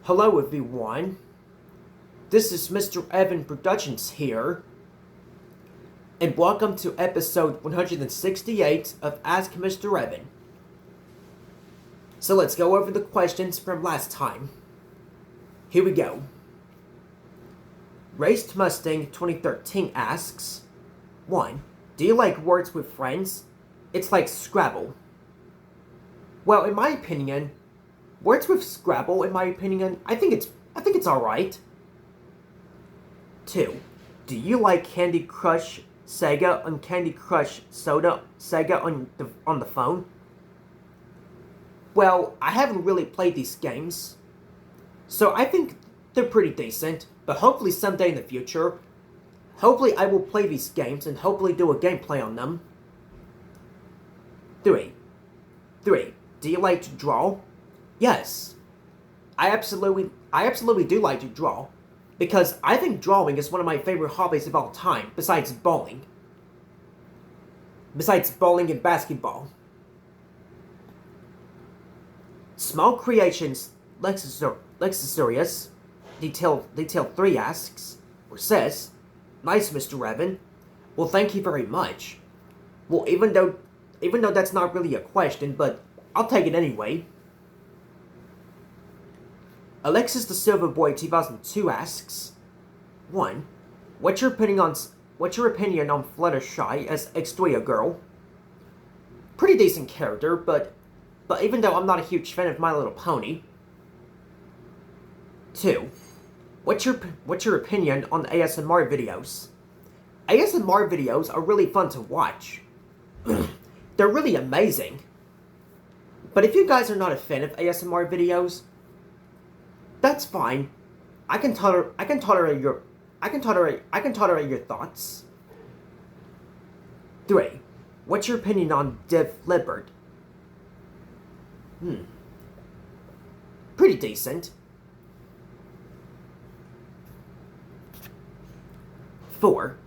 Hello everyone, this is MrEvan Productions here, and welcome to episode 168 of Ask MrEvan. So let's go over the questions from last time. Here we go. Raced Mustang 2013 asks, 1. Do you like words with friends? It's like Scrabble. Well, in my opinion, words with Scrabble, I think it's alright. 2. Do you like Candy Crush Sega and Candy Crush Sega on the phone? Well, I haven't really played these games, so I think they're pretty decent, but hopefully someday in the future, hopefully I will play these games and hopefully do a gameplay on them. 3. Do you like to draw? Yes. I absolutely do like to draw, because I think drawing is one of my favorite hobbies of all time, besides bowling. Besides bowling and basketball. Small Creations Lexusorius Detail 3 asks, or says, nice, MrEvan. Well, thank you very much. Well, even though that's not really a question, but I'll take it anyway. Alexis the Silverboy 2002 asks, 1. What's your opinion on Fluttershy as Extoria Girl? Pretty decent character, but even though I'm not a huge fan of My Little Pony. 2. What's your opinion on ASMR videos? ASMR videos are really fun to watch. They're really amazing. But if you guys are not a fan of ASMR videos, that's fine. I can tolerate your thoughts. 3. What's your opinion on Def Leppard? Pretty decent. 4.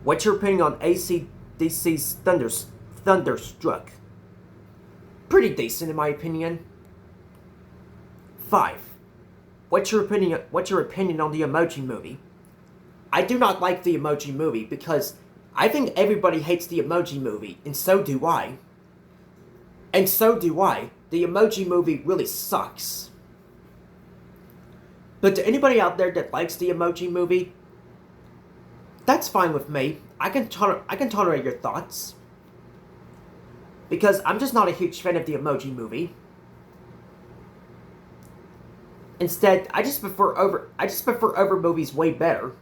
What's your opinion on AC/DC's Thunderstruck? Pretty decent in my opinion. 5. What's your opinion on the Emoji Movie? I do not like the Emoji Movie because I think everybody hates the Emoji Movie, and so do I. The Emoji Movie really sucks. But to anybody out there that likes the Emoji Movie, that's fine with me. I can tolerate your thoughts. Because I'm just not a huge fan of the Emoji Movie. Instead, I just prefer other movies way better.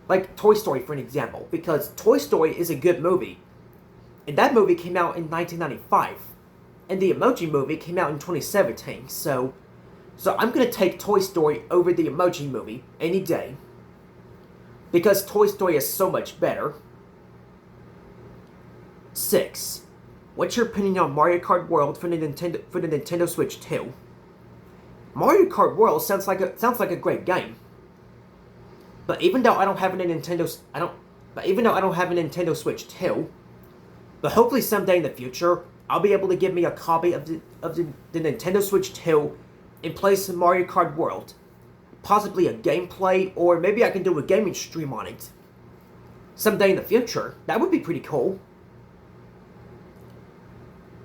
Like Toy Story, for an example, because Toy Story is a good movie. And that movie came out in 1995. And the Emoji Movie came out in 2017. So I'm gonna take Toy Story over the Emoji Movie any day. Because Toy Story is so much better. 6. What's your opinion on Mario Kart World for the Nintendo Switch 2? Mario Kart World sounds like a great game. But even though I don't have a Nintendo Switch 2, but hopefully someday in the future I'll be able to get me a copy of the Nintendo Switch 2 and play some Mario Kart World. Possibly a gameplay, or maybe I can do a gaming stream on it. Someday in the future. That would be pretty cool.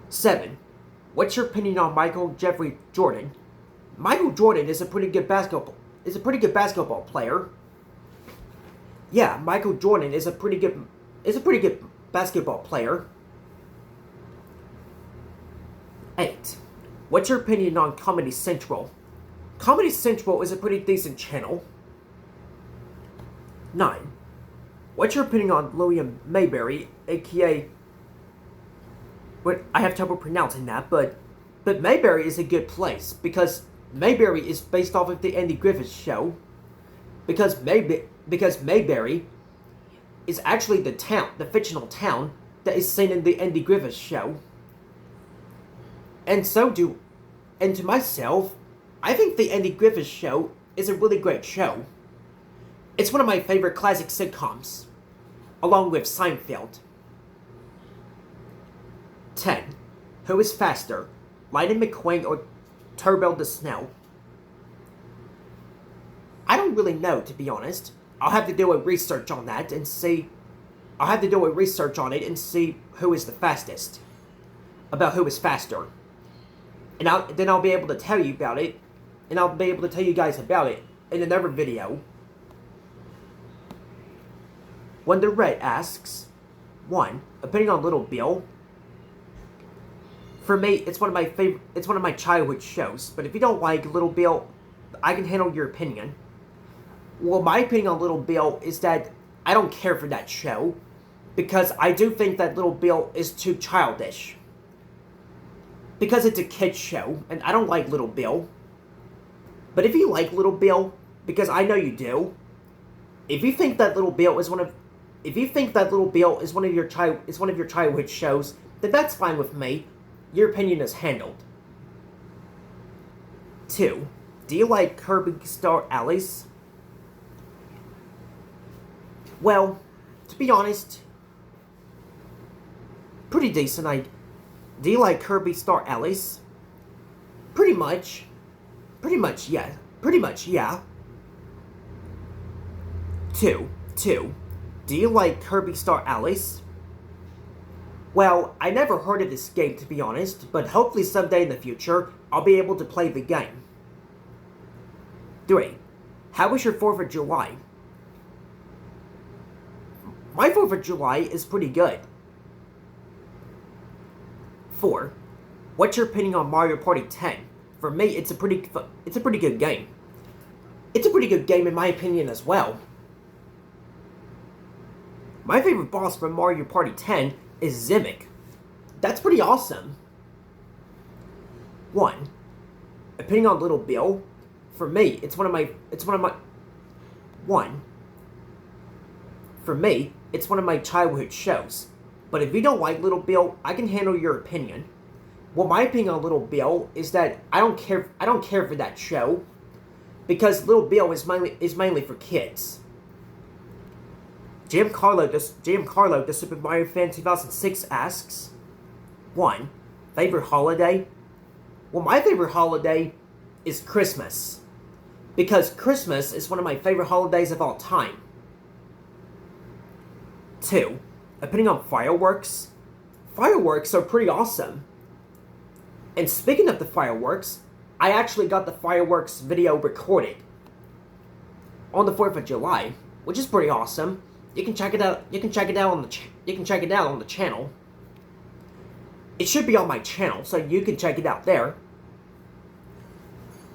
7. What's your opinion on Michael Jeffrey Jordan? Michael Jordan is a pretty good basketball player. Yeah, Michael Jordan is a pretty good basketball player. 8. What's your opinion on Comedy Central? Comedy Central is a pretty decent channel. 9. What's your opinion on William Mayberry, aka... I have trouble pronouncing that, but Mayberry is a good place, because Mayberry is based off of the Andy Griffith Show. Because Mayberry is actually the fictional town that is seen in the Andy Griffith Show. And to myself, I think the Andy Griffith Show is a really great show. It's one of my favorite classic sitcoms, along with Seinfeld. 10. Who is faster, Lightning McQueen or Turbo the Snow? don't really know, to be honest. I'll have to do a research on that and see. I'll have to do a research on it and see who is the fastest. About who is faster. And then I'll be able to tell you about it. And I'll be able to tell you guys about it in another video. Wonder Red asks, 1. Opinion on Little Bill. For me, it's one of my childhood shows. But if you don't like Little Bill, I can handle your opinion. Well, my opinion on Little Bill is that I don't care for that show. Because I do think that Little Bill is too childish. Because it's a kid's show, and I don't like Little Bill. But if you like Little Bill, because I know you do, if you think that Little Bill is one of your childhood shows, then that's fine with me. Your opinion is handled. 2. Do you like Kirby Star Allies? Well, to be honest, pretty decent. Do you like Kirby Star Allies? Pretty much, yeah. 2. Do you like Kirby Star Allies? Well, I never heard of this game, to be honest, but hopefully someday in the future, I'll be able to play the game. 3. How was your 4th of July? My 4th of July is pretty good. 4. What's your opinion on Mario Party 10? For me, it's a pretty good game. It's a pretty good game in my opinion as well. My favorite boss from Mario Party 10 is Zimic. That's pretty awesome. 1. Opinion on Little Bill. For me, it's one of my 1. For me, it's one of my childhood shows. But if you don't like Little Bill, I can handle your opinion. Well, my opinion on Little Bill is that I don't care for that show because Little Bill is mainly for kids. Giancarlo, the Super Mario Fan 2006 asks, 1. Favorite holiday? Well, my favorite holiday is Christmas. Because Christmas is one of my favorite holidays of all time. 2. Opinion on fireworks? Fireworks are pretty awesome. And speaking of the fireworks, I actually got the fireworks video recorded on the 4th of July, which is pretty awesome. You can check it out. You can check it out on the channel. It should be on my channel, so you can check it out there.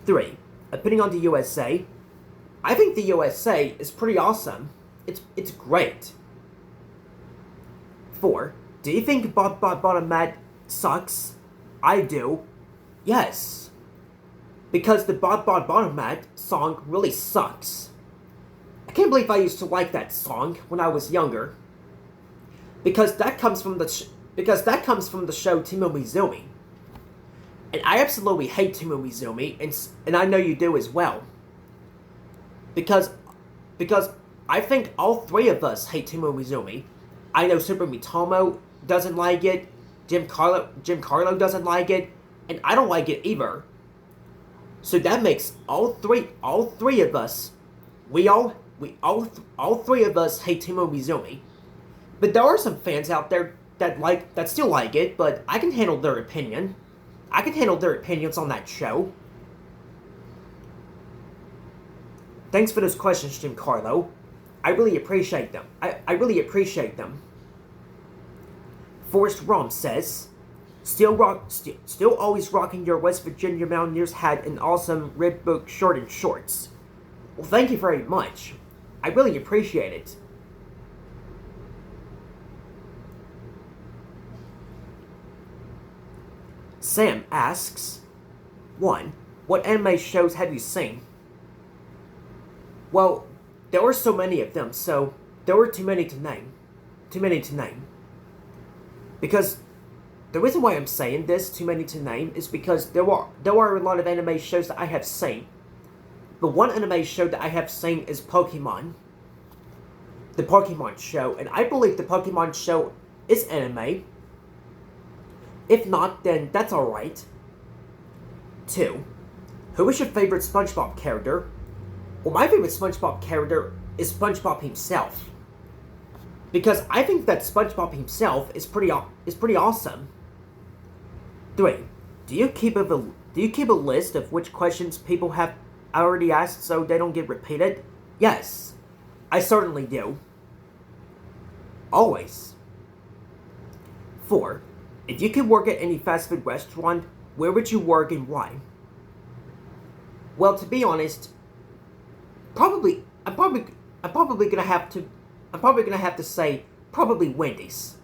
3. Opinion on the USA. I think the USA is pretty awesome. It's great. 4. Do you think Bottom Mat sucks? I do. Yes. Because the Bottom Mat song really sucks. I can't believe I used to like that song when I was younger. Because that comes from the show Team Umizoomi. And I absolutely hate Team Umizoomi, and I know you do as well. Because I think all 3 of us hate Team Umizoomi. I know Super Mitomo doesn't like it, Jim Carlo doesn't like it, and I don't like it either. So that makes all three of us, all 3 of us hate Team Umizoomi. But there are some fans out there that still like it, but I can handle their opinion. I can handle their opinions on that show. Thanks for those questions, Jim Carlo. I really appreciate them. I really appreciate them. Forrest Rom says, still always rocking your West Virginia Mountaineers hat and awesome Red Book shirt and shorts. Well, thank you very much. I really appreciate it. Sam asks, 1. What anime shows have you seen? Well, there were so many of them, so there were too many to name. Because the reason why I'm saying this, too many to name, is because there are a lot of anime shows that I have seen. But one anime show that I have seen is Pokemon. The Pokemon show, and I believe the Pokemon show is anime. If not, then that's alright. 2. Who is your favorite SpongeBob character? Well, my favorite SpongeBob character is SpongeBob himself, because I think that SpongeBob himself is pretty awesome. 3. Do you keep a list of which questions people have already asked so they don't get repeated? Yes, I certainly do. Always. 4. If you could work at any fast food restaurant, where would you work and why? Well, to be honest, probably I'm probably gonna have to say probably Wendy's.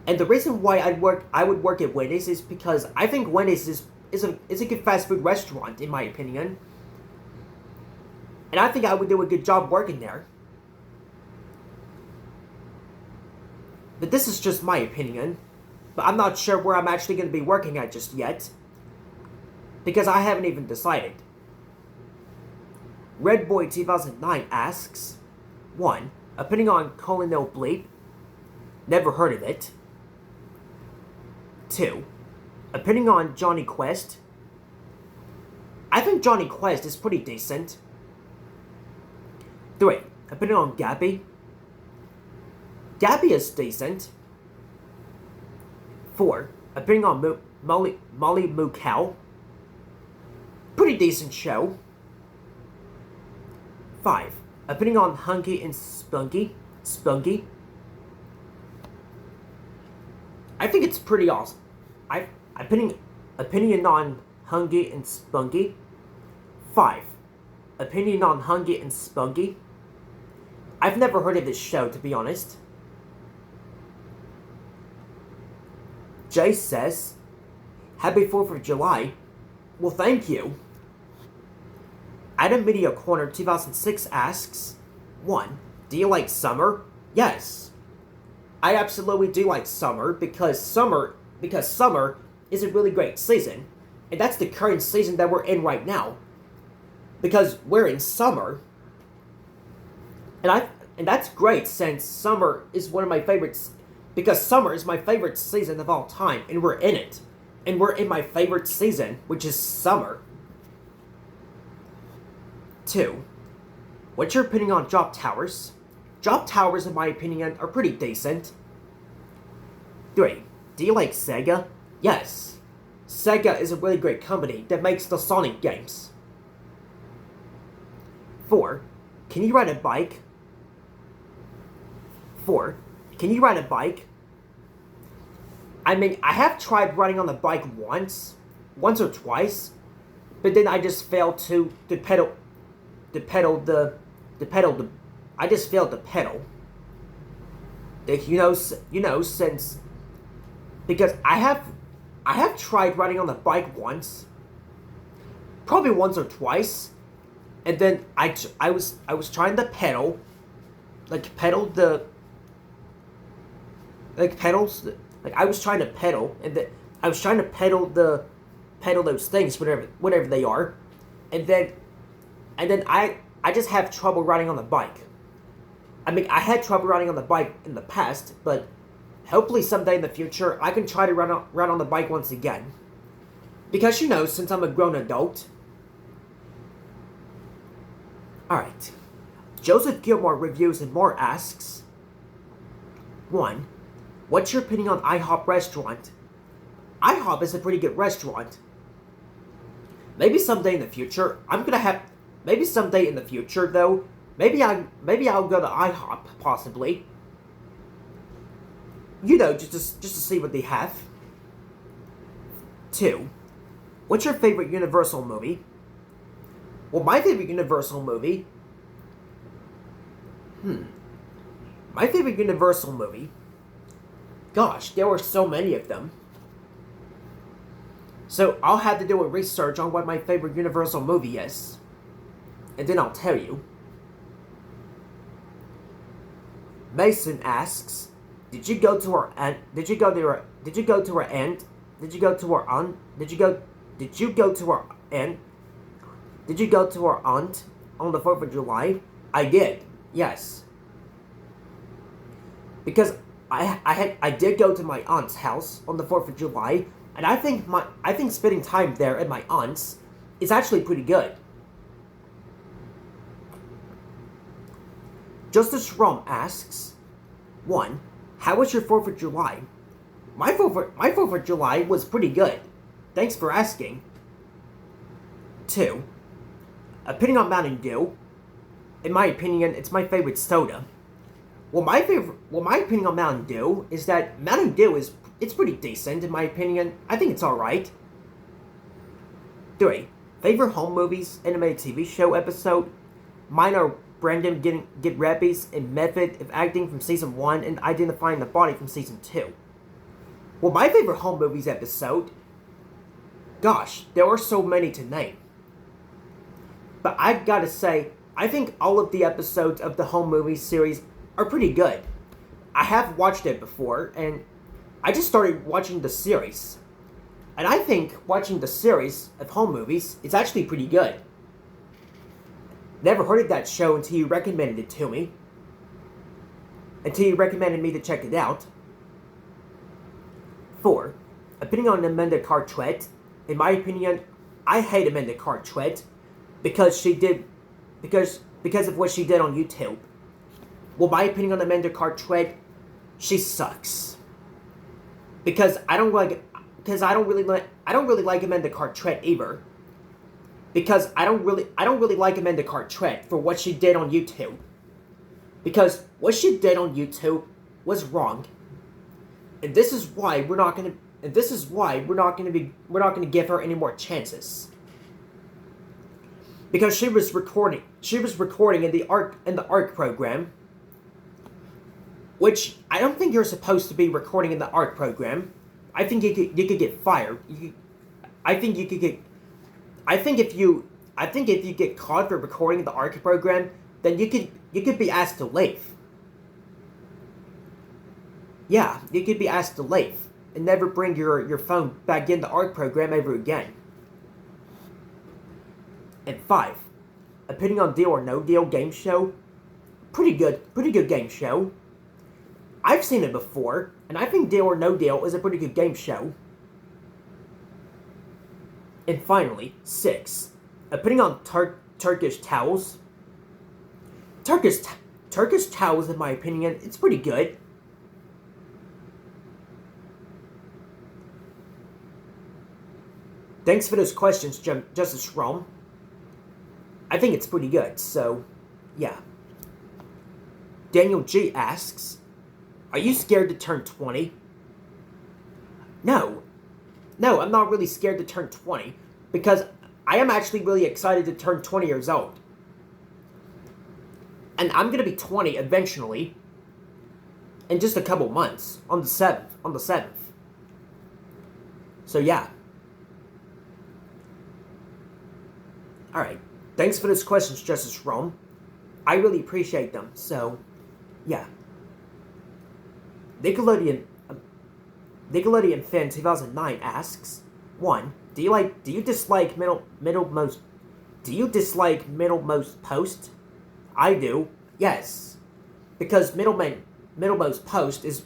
And the reason why I would work at Wendy's is because I think Wendy's is a good fast food restaurant in my opinion. And I think I would do a good job working there. But this is just my opinion. But I'm not sure where I'm actually going to be working at just yet, because I haven't even decided. Redboy 2009 asks, 1. Opinion on Colonel Bleep? Never heard of it. 2. Opinion on Johnny Quest? I think Johnny Quest is pretty decent. 3. Opinion on Gabby? Gabby is decent. 4. Opinion on Molly Moo Cow? Pretty decent show. 5. Opinion on Hunky and Spunky? I think it's pretty awesome. Opinion on Hunky and Spunky? 5. Opinion on Hunky and Spunky? I've never heard of this show, to be honest. Jay says, Happy 4th of July. Well, thank you. Adam Media Corner 2006 asks, 1. Do you like summer? Yes. I absolutely do like summer because summer is a really great season. And that's the current season that we're in right now. Because we're in summer. And that's great since summer is one of my favorites. Because summer is my favorite season of all time, and we're in it. And we're in my favorite season, which is summer. 2. What's your opinion on Drop Towers? Drop Towers, in my opinion, are pretty decent. 3. Do you like Sega? Yes. Sega is a really great company that makes the Sonic games. 4. Can you ride a bike? 4. Can you ride a bike? I mean, I have tried riding on the bike once or twice, but then I just failed to pedal. I just failed to pedal. Since because I have tried riding on the bike once, probably once or twice, and then I was trying to pedal, I was trying to pedal, and then I was trying to pedal those things, whatever they are, and then I just have trouble riding on the bike. I mean, I had trouble riding on the bike in the past, but hopefully someday in the future I can try to ride on the bike once again. Because since I'm a grown adult. Alright. Joseph Gilmore Reviews and More asks, 1. What's your opinion on IHOP restaurant? IHOP is a pretty good restaurant. Maybe someday in the future, maybe someday in the future though, maybe I'll go to IHOP, possibly. Just to see what they have. 2. What's your favorite Universal movie? Well, my favorite Universal movie... My favorite Universal movie... Gosh, there were so many of them. So, I'll have to do a research on what my favorite Universal movie is. And then I'll tell you. Mason asks, Did you go to her aunt on the 4th of July? I did, yes. Because I did go to my aunt's house on the 4th of July, and I think spending time there at my aunt's is actually pretty good. Justice Rum asks, 1. How was your 4th of July? My 4th of July was pretty good. Thanks for asking. 2. Opinion on Mountain Dew. In my opinion, it's my favorite soda. My opinion on Mountain Dew is that Mountain Dew it's pretty decent in my opinion. I think it's alright. 3. Favorite home movies, animated TV show episode. Mine are Brandon get rabies and method of acting from season 1 and identifying the body from season 2. My favorite home movies episode. Gosh, there are so many to name. But I've got to say, I think all of the episodes of the home movie series are pretty good. I have watched it before, and I just started watching the series. And I think watching the series of home movies is actually pretty good. Never heard of that show until you recommended it to me. Until you recommended me to check it out. 4. Opinion on Amanda Cartwright. In my opinion, I hate Amanda Cartwright because of what she did on YouTube. My opinion on Amanda Cartwright, she sucks. Because I don't really like Amanda Cartwright either. Because I don't really like Amanda Cartwright for what she did on YouTube. Because what she did on YouTube was wrong. And this is why we're not gonna give her any more chances. Because she was recording in the ARC program, which I don't think you're supposed to be recording in the ARC program. I think you could get fired. I think if you get caught for recording in the ARC program, then you could be asked to leave. Yeah, you could be asked to leave and never bring your phone back in the ARC program ever again. And 5. Opinion on Deal or No Deal game show. Pretty good game show. I've seen it before, and I think Deal or No Deal is a pretty good game show. And finally, 6. Opinion on Turkish towels. Turkish towels, in my opinion, it's pretty good. Thanks for those questions, Justice Rome. I think it's pretty good, so, yeah. Daniel G asks, are you scared to turn 20? No, I'm not really scared to turn 20, because I am actually really excited to turn 20 years old. And I'm going to be 20 eventually, in just a couple months, on the 7th. So, yeah. Alright, thanks for those questions, Justice Rome. I really appreciate them, so, yeah. Nickelodeon Fan 2009 asks, 1. Do you dislike middlemost post? I do, yes. Because middlemost post is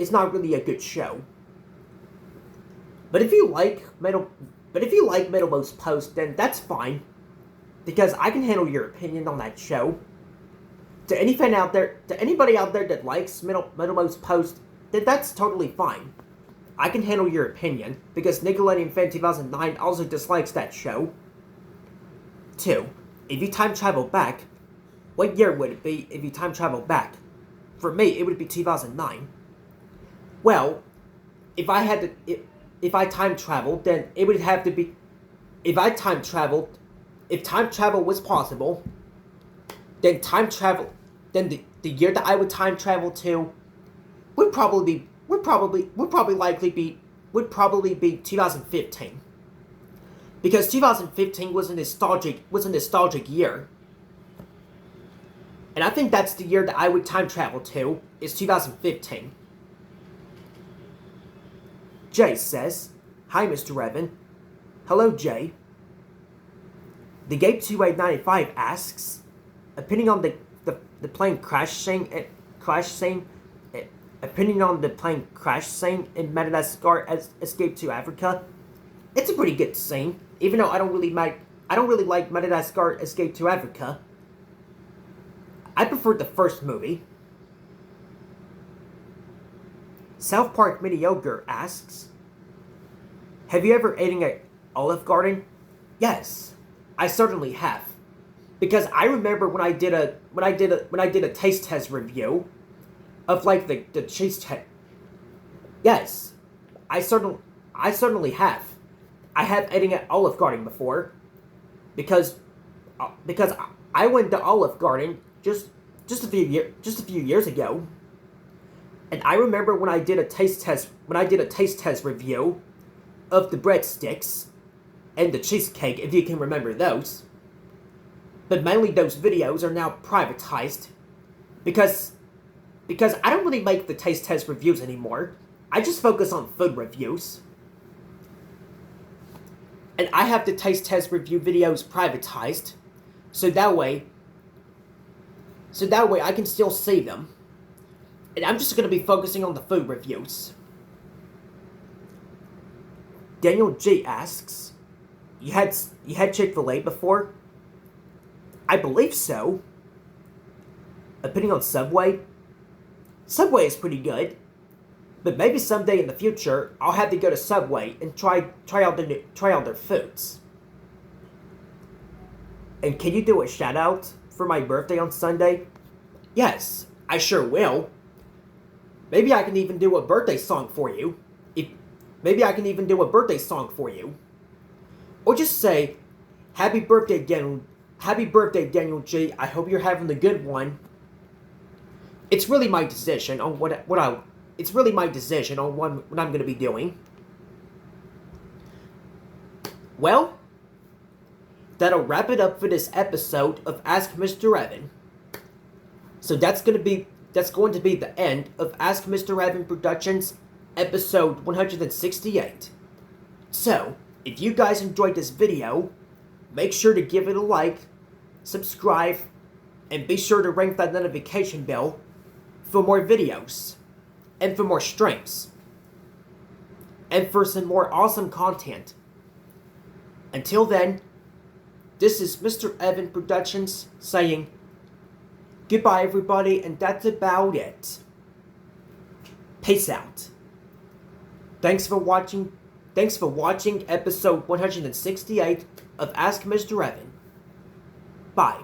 not really a good show. But if you like middlemost post, then that's fine. Because I can handle your opinion on that show. To anybody out there that likes middlemost post, then that's totally fine. I can handle your opinion, because Nickelodeon Fan 2009 also dislikes that show. 2. If you time travel back, what year would it be if you time travel back? For me, it would be 2009. Well, if I time traveled, then it would have to be, if time travel was possible, then the year that I would time travel to would probably be 2015. Because 2015 was a nostalgic year. And I think that's the year that I would time travel to, is 2015. Jay says, hi Mr. Evan. Hello Jay. The Gabe 2895 asks, opinion on the plane crash scene opinion on the plane crash scene in Madagascar as Escape to Africa. It's a pretty good scene, even though I don't really like Madagascar Escape to Africa. I preferred the first movie. South Park Mediocre asks, have you ever eaten at Olive Garden? Yes, I certainly have. Because I remember when I did a taste test review of like the cheese test. Yes, I certainly have. I have eaten at Olive Garden before, because I went to Olive Garden just a few years ago, and I remember when I did a taste test review of the breadsticks and the cheesecake, if you can remember those. But mainly those videos are now privatized because I don't really make the taste test reviews anymore. I just focus on food reviews. And I have the taste test review videos privatized, so that way I can still see them. And I'm just going to be focusing on the food reviews. Daniel G asks, you had Chick-fil-A before? I believe so. Opinion on Subway? Subway is pretty good. But maybe someday in the future, I'll have to go to Subway and try out their foods. And can you do a shout out for my birthday on Sunday? Yes, I sure will. Maybe I can even do a birthday song for you. Or just say, Happy birthday, Daniel G. I hope you're having a good one. It's really my decision on what I'm going to be doing. Well, that'll wrap it up for this episode of Ask Mr. Evan. So that's going to be the end of Ask Mr. Evan Productions, episode 168. So, if you guys enjoyed this video, make sure to give it a like, subscribe, and be sure to ring that notification bell for more videos, and for more streams, and for some more awesome content. Until then, this is Mr. Evan Productions saying goodbye, everybody, and that's about it. Peace out. Thanks for watching episode 168 of Ask Mr. Evan. Bye.